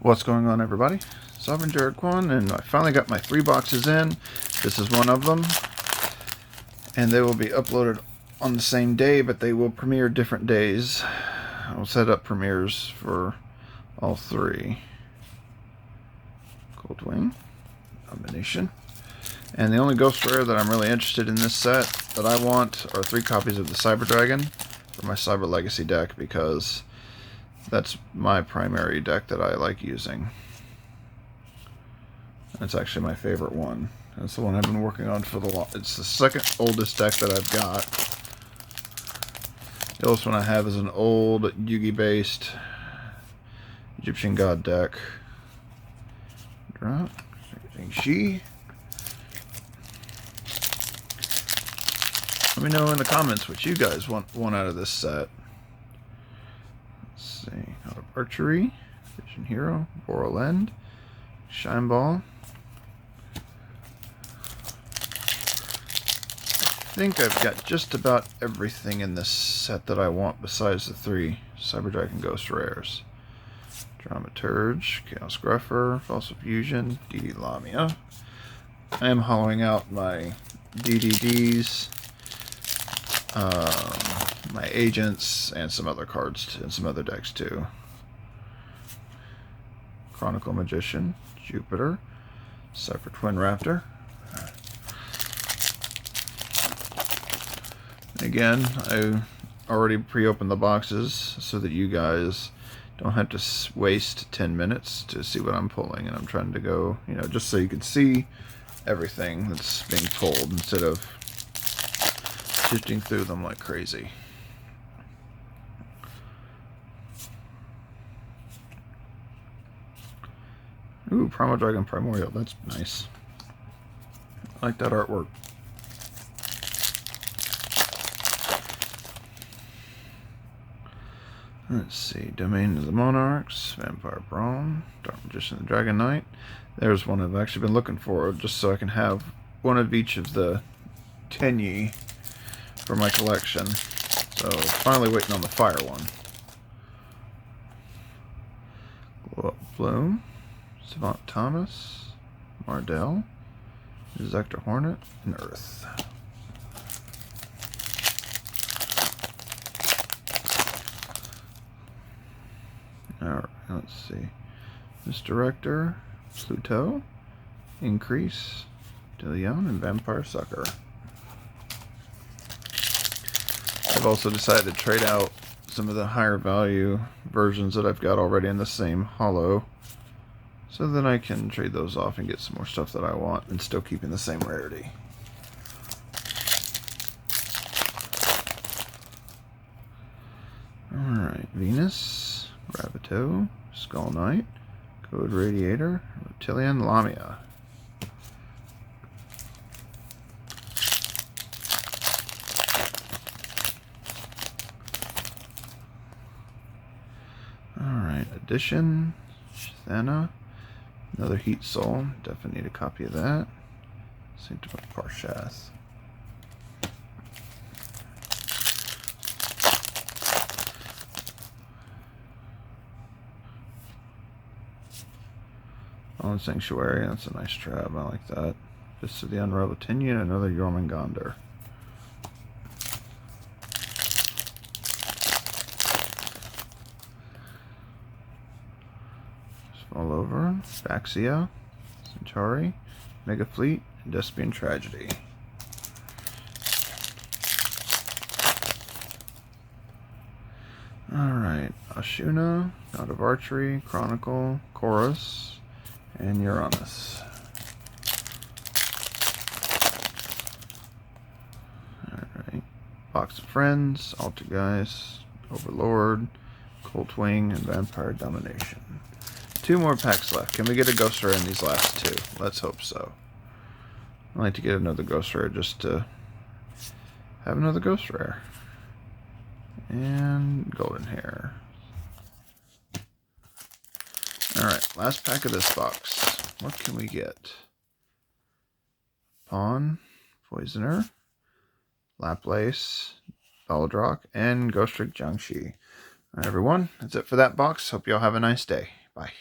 What's going on, everybody? Sovereign Jared Kwan, and I finally got my 3 boxes in. This is one of them, and they will be uploaded on the same day, but they will premiere different days. I'll set up premieres for all 3. Coldwing, Domination. And the only Ghost Rare that I'm really interested in this set that I want are 3 copies of the Cyber Dragon for my Cyber Legacy deck, because that's my primary deck that I like using. That's actually my favorite one. That's the one I've been working on for it's the second oldest deck that I've got. The oldest one I have is an old Yugi based Egyptian God deck. Drop. She. Let me know in the comments what you guys want out of this set. Let's see. Out of Archery, Vision Hero, Boral End, Shine Ball. I think I've got just about everything in this set that I want besides the 3 Cyber Dragon Ghost Rares. Dramaturge, Chaos Gruffer, Fossil Fusion, DD Lamia. I am hollowing out my DDDs, my agents, and some other cards and some other decks too. Chronicle Magician, Jupiter, Cypher Twin Raptor. Again, I already pre-opened the boxes so that you guys don't have to waste 10 minutes to see what I'm pulling, and I'm trying to go, just so you can see everything that's being pulled instead of shifting through them like crazy. Ooh, Primal Dragon Primordial, that's nice. I like that artwork. Let's see, Domain of the Monarchs, Vampire Brawn, Dark Magician, the Dragon Knight. There's one I've actually been looking for, just so I can have one of each of the Tenyi for my collection. So, finally waiting on the fire one. Glow Up Bloom, Savant Thomas, Mardell, Zector Hornet, and Earth. Alright, let's see. Misdirector, Pluto, Increase, Dillion, and Vampire Sucker. I've also decided to trade out some of the higher value versions that I've got already in the same holo, so that I can trade those off and get some more stuff that I want and still keeping the same rarity. Alright, Venus, Gravito, Skull Knight, Code Radiator, Reptilian Lamia. Alright, Addition, Shithana, another Heat Soul, definitely need a copy of that. Sanctum of Parshath. Fallen Sanctuary, that's a nice trap, I like that. Fist of the Unraveled Tenyi, and another Jormungandr. Fall over, Baxia, Centauri, Mega Fleet, and Despian Tragedy. Alright, Ashuna, God of Archery, Chronicle, Chorus, and Uranus. Alright, Box of Friends, Altergeist, Overlord, Coldwing, and Vampire Domination. 2 more packs left. Can we get a Ghost Rare in these last 2? Let's hope so. I'd like to get another Ghost Rare just to have another Ghost Rare. And Golden Hair. Alright, last pack of this box. What can we get? Pawn, Poisoner, Laplace, Baladrock, and Ghost Trick Jiangshi. Alright, everyone, that's it for that box. Hope you all have a nice day. Bye.